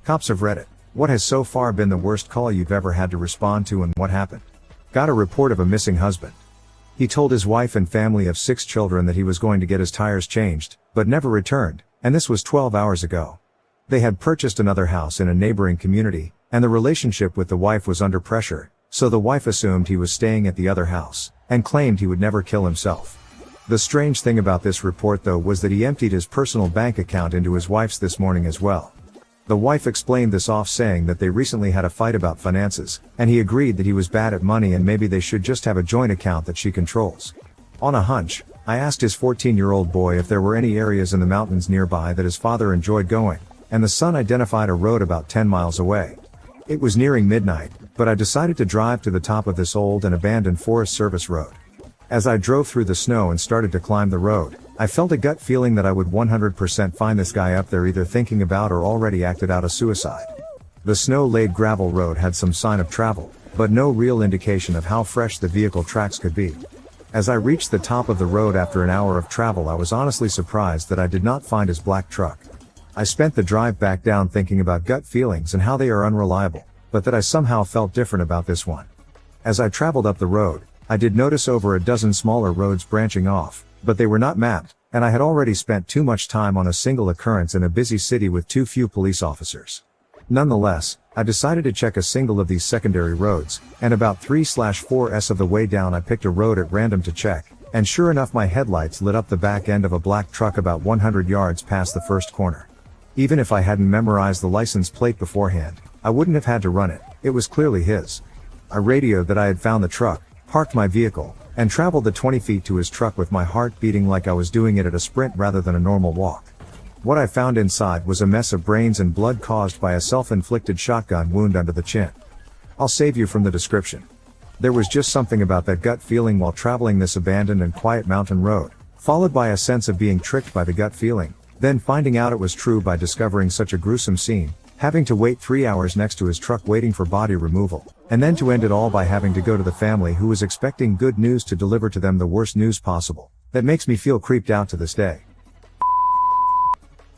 Cops of Reddit. What has so far been the worst call you've ever had to respond to and what happened? Got a report of a missing husband. He told his wife and family of 6 children that he was going to get his tires changed, but never returned, and this was 12 hours ago. They had purchased another house in a neighboring community, and the relationship with the wife was under pressure, so the wife assumed he was staying at the other house, and claimed he would never kill himself. The strange thing about this report though was that he emptied his personal bank account into his wife's this morning as well. The wife explained this off saying that they recently had a fight about finances, and he agreed that he was bad at money and maybe they should just have a joint account that she controls. On a hunch, I asked his 14-year-old boy if there were any areas in the mountains nearby that his father enjoyed going, and the son identified a road about 10 miles away. It was nearing midnight, but I decided to drive to the top of this old and abandoned Forest Service road. As I drove through the snow and started to climb the road, I felt a gut feeling that I would 100% find this guy up there either thinking about or already acted out a suicide. The snow-laid gravel road had some sign of travel, but no real indication of how fresh the vehicle tracks could be. As I reached the top of the road after an hour of travel, I was honestly surprised that I did not find his black truck. I spent the drive back down thinking about gut feelings and how they are unreliable, but that I somehow felt different about this one. As I traveled up the road, I did notice over a dozen smaller roads branching off, but they were not mapped, and I had already spent too much time on a single occurrence in a busy city with too few police officers. Nonetheless, I decided to check a single of these secondary roads, and about 3/4s of the way down I picked a road at random to check, and sure enough my headlights lit up the back end of a black truck about 100 yards past the first corner. Even if I hadn't memorized the license plate beforehand, I wouldn't have had to run it, it was clearly his. I radioed that I had found the truck, parked my vehicle, and traveled the 20 feet to his truck with my heart beating like I was doing it at a sprint rather than a normal walk. What I found inside was a mess of brains and blood caused by a self-inflicted shotgun wound under the chin. I'll save you from the description. There was just something about that gut feeling while traveling this abandoned and quiet mountain road, followed by a sense of being tricked by the gut feeling, then finding out it was true by discovering such a gruesome scene, having to wait 3 hours next to his truck waiting for body removal, and then to end it all by having to go to the family who was expecting good news to deliver to them the worst news possible. That makes me feel creeped out to this day.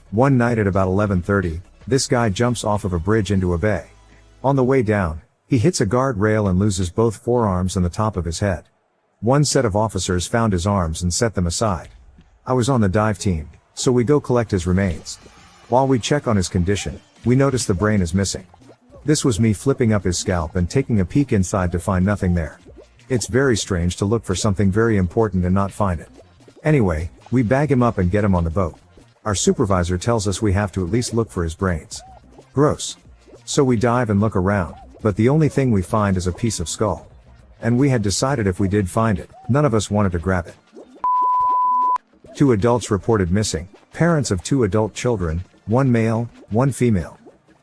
One night at about 11:30, this guy jumps off of a bridge into a bay. On the way down, he hits a guardrail and loses both forearms and the top of his head. One set of officers found his arms and set them aside. I was on the dive team, so we go collect his remains. While we check on his condition, we notice the brain is missing. This was me flipping up his scalp and taking a peek inside to find nothing there. It's very strange to look for something very important and not find it. Anyway, we bag him up and get him on the boat. Our supervisor tells us we have to at least look for his brains. Gross. So we dive and look around, but the only thing we find is a piece of skull. And we had decided if we did find it, none of us wanted to grab it. 2 adults reported missing, parents of 2 adult children, 1 male, 1 female.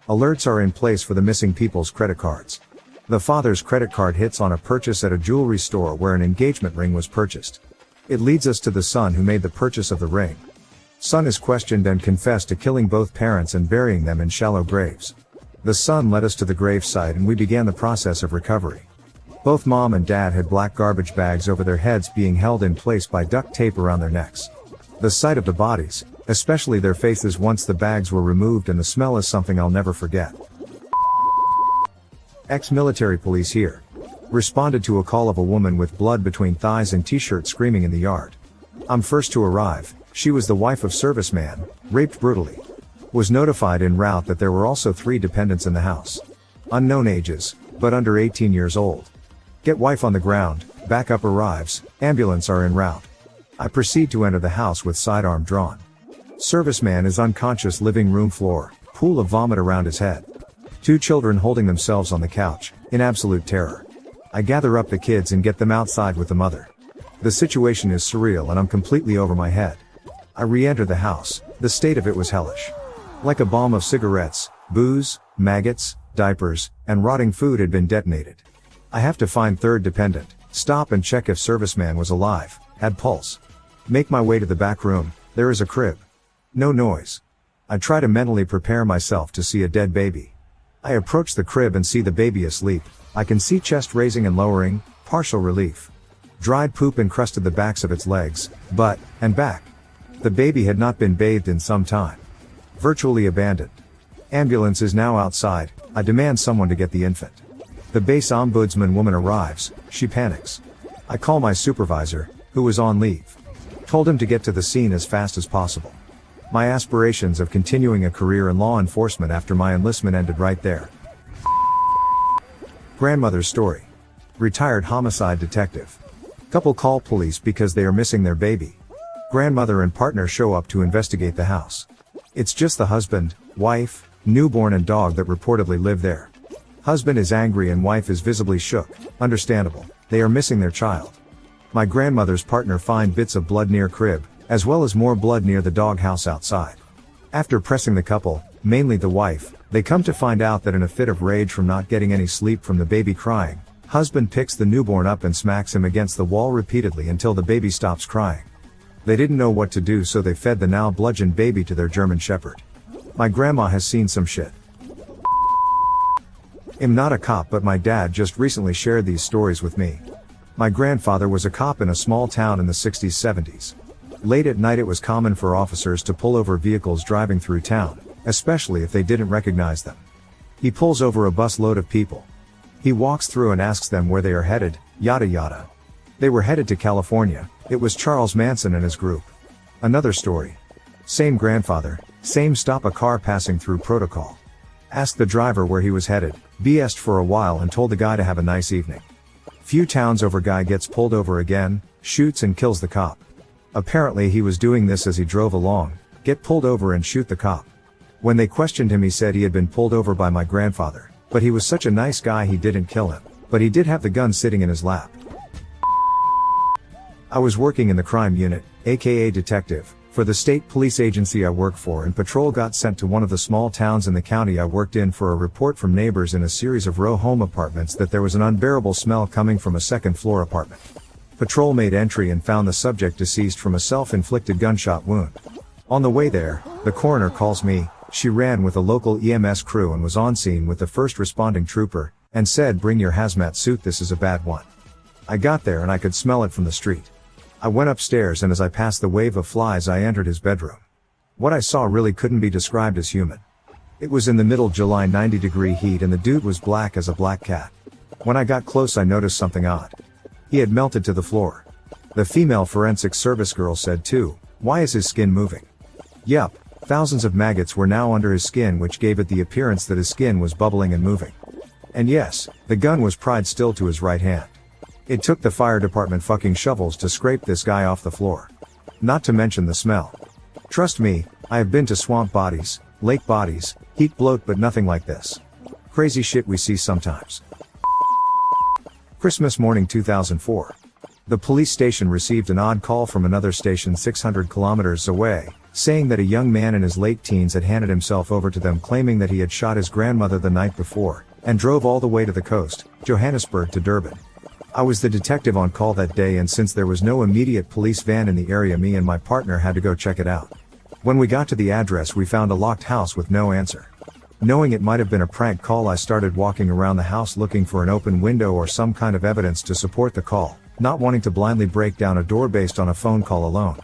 Alerts are in place for the missing people's credit cards. The father's credit card hits on a purchase at a jewelry store where an engagement ring was purchased. It leads us to the son who made the purchase of the ring. Son is questioned and confessed to killing both parents and burying them in shallow graves. The son led us to the gravesite and we began the process of recovery. Both mom and dad had black garbage bags over their heads being held in place by duct tape around their necks. The sight of the bodies, especially their faces once the bags were removed, and the smell is something I'll never forget. Ex-military police here. Responded to a call of a woman with blood between thighs and t-shirt screaming in the yard. I'm first to arrive. She was the wife of serviceman, raped brutally. Was notified en route that there were also 3 dependents in the house. Unknown ages, but under 18 years old. Get wife on the ground, backup arrives, ambulance are en route. I proceed to enter the house with sidearm drawn. Serviceman is unconscious, living room floor, pool of vomit around his head. 2 children holding themselves on the couch, in absolute terror. I gather up the kids and get them outside with the mother. The situation is surreal and I'm completely over my head. I re-enter the house, the state of it was hellish. Like a bomb of cigarettes, booze, maggots, diapers, and rotting food had been detonated. I have to find 3rd dependent, stop and check if serviceman was alive, had pulse. Make my way to the back room, there is a crib. No noise. I try to mentally prepare myself to see a dead baby. I approach the crib and see the baby asleep. I can see chest raising and lowering, partial relief. Dried poop encrusted the backs of its legs, butt, and back. The baby had not been bathed in some time. Virtually abandoned. Ambulance is now outside, I demand someone to get the infant. The base ombudsman woman arrives, she panics. I call my supervisor, who was on leave. Told him to get to the scene as fast as possible. My aspirations of continuing a career in law enforcement after my enlistment ended right there. Grandmother's story. Retired homicide detective. Couple call police because they are missing their baby. Grandmother and partner show up to investigate the house. It's just the husband, wife, newborn and dog that reportedly live there. Husband is angry and wife is visibly shook, understandable, they are missing their child. My grandmother's partner find bits of blood near crib, as well as more blood near the dog house outside. After pressing the couple, mainly the wife, they come to find out that in a fit of rage from not getting any sleep from the baby crying, husband picks the newborn up and smacks him against the wall repeatedly until the baby stops crying. They didn't know what to do, so they fed the now bludgeoned baby to their German Shepherd. My grandma has seen some shit. I'm not a cop, but my dad just recently shared these stories with me. My grandfather was a cop in a small town in the 60s 70s. Late at night it was common for officers to pull over vehicles driving through town, especially if they didn't recognize them. He pulls over a bus load of people. He walks through and asks them where they are headed, yada yada. They were headed to California. It was Charles Manson and his group. Another story. Same grandfather, same stop, a car passing through protocol. Asked the driver where he was headed, BS'd for a while and told the guy to have a nice evening. Few towns over, guy gets pulled over again, shoots and kills the cop. Apparently he was doing this as he drove along, get pulled over and shoot the cop. When they questioned him he said he had been pulled over by my grandfather, but he was such a nice guy he didn't kill him, but he did have the gun sitting in his lap. I was working in the crime unit, aka detective, for the state police agency I work for, and patrol got sent to one of the small towns in the county I worked in for a report from neighbors in a series of row home apartments that there was an unbearable smell coming from a second floor apartment. Patrol made entry and found the subject deceased from a self-inflicted gunshot wound. On the way there, the coroner calls me. She ran with a local EMS crew and was on scene with the first responding trooper, and said, "Bring your hazmat suit, this is a bad one." I got there and I could smell it from the street. I went upstairs, and as I passed the wave of flies I entered his bedroom. What I saw really couldn't be described as human. It was in the middle July 90-degree heat and the dude was black as a black cat. When I got close I noticed something odd. He had melted to the floor. The female forensic service girl said too, "Why is his skin moving?" Yup, thousands of maggots were now under his skin, which gave it the appearance that his skin was bubbling and moving. And yes, the gun was pried still to his right hand. It took the fire department fucking shovels to scrape this guy off the floor. Not to mention the smell. Trust me, I have been to swamp bodies, lake bodies, heat bloat, but nothing like this. Crazy shit we see sometimes. Christmas morning 2004. The police station received an odd call from another station 600 kilometers away, saying that a young man in his late teens had handed himself over to them, claiming that he had shot his grandmother the night before, and drove all the way to the coast, Johannesburg to Durban. I was the detective on call that day, and since there was no immediate police van in the area, me and my partner had to go check it out. When we got to the address we found a locked house with no answer. Knowing it might have been a prank call, I started walking around the house looking for an open window or some kind of evidence to support the call, not wanting to blindly break down a door based on a phone call alone.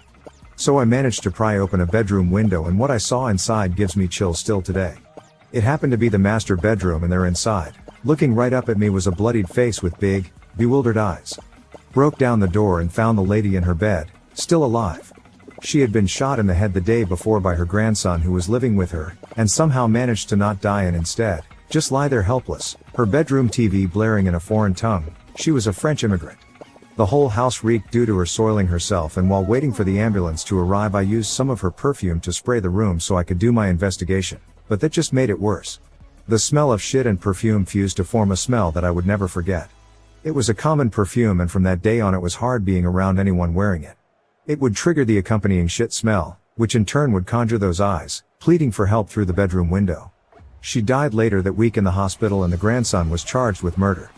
So I managed to pry open a bedroom window, and what I saw inside gives me chills still today. It happened to be the master bedroom, and there inside, looking right up at me, was a bloodied face with big, bewildered eyes. Broke down the door and found the lady in her bed, still alive. She had been shot in the head the day before by her grandson who was living with her, and somehow managed to not die and instead, just lie there helpless, her bedroom TV blaring in a foreign tongue. She was a French immigrant. The whole house reeked due to her soiling herself, and while waiting for the ambulance to arrive I used some of her perfume to spray the room so I could do my investigation, but that just made it worse. The smell of shit and perfume fused to form a smell that I would never forget. It was a common perfume, and from that day on it was hard being around anyone wearing it. It would trigger the accompanying shit smell, which in turn would conjure those eyes, pleading for help through the bedroom window. She died later that week in the hospital, and the grandson was charged with murder.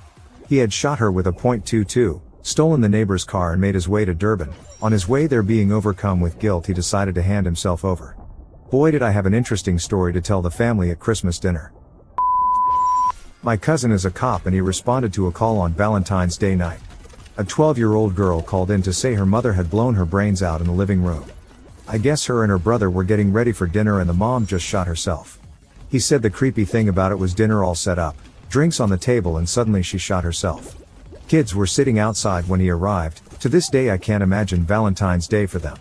He had shot her with a .22, stolen the neighbor's car and made his way to Durban. On his way there, being overcome with guilt, he decided to hand himself over. Boy, did I have an interesting story to tell the family at Christmas dinner. My cousin is a cop, and he responded to a call on Valentine's Day night. A 12-year-old girl called in to say her mother had blown her brains out in the living room. I guess her and her brother were getting ready for dinner and the mom just shot herself. He said the creepy thing about it was dinner all set up, drinks on the table, and suddenly she shot herself. Kids were sitting outside when he arrived. To this day I can't imagine Valentine's Day for them.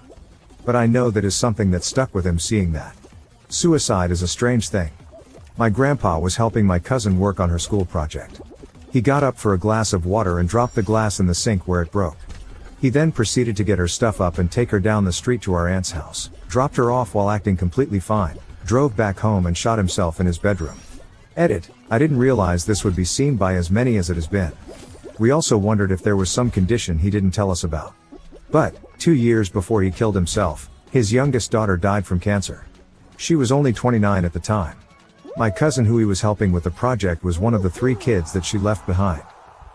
But I know that is something that stuck with him, seeing that. Suicide is a strange thing. My grandpa was helping my cousin work on her school project. He got up for a glass of water and dropped the glass in the sink where it broke. He then proceeded to get her stuff up and take her down the street to our aunt's house, dropped her off while acting completely fine, drove back home and shot himself in his bedroom. Edit: I didn't realize this would be seen by as many as it has been. We also wondered if there was some condition he didn't tell us about. But, 2 years before he killed himself, his youngest daughter died from cancer. She was only 29 at the time. My cousin who he was helping with the project was one of the 3 kids that she left behind.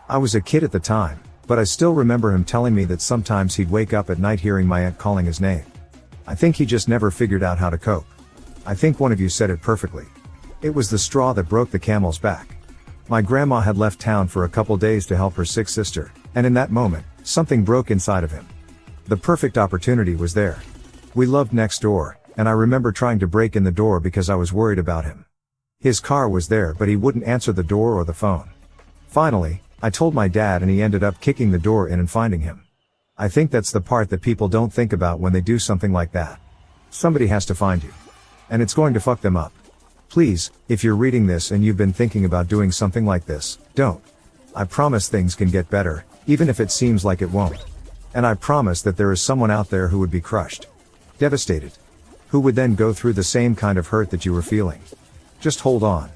I was a kid at the time, but I still remember him telling me that sometimes he'd wake up at night hearing my aunt calling his name. I think he just never figured out how to cope. I think one of you said it perfectly. It was the straw that broke the camel's back. My grandma had left town for a couple days to help her sick sister, and in that moment, something broke inside of him. The perfect opportunity was there. We lived next door, and I remember trying to break in the door because I was worried about him. His car was there, but he wouldn't answer the door or the phone. Finally, I told my dad, and he ended up kicking the door in and finding him. I think that's the part that people don't think about when they do something like that. Somebody has to find you. And it's going to fuck them up. Please, if you're reading this and you've been thinking about doing something like this, don't. I promise things can get better, even if it seems like it won't. And I promise that there is someone out there who would be crushed, devastated, who would then go through the same kind of hurt that you were feeling. Just hold on.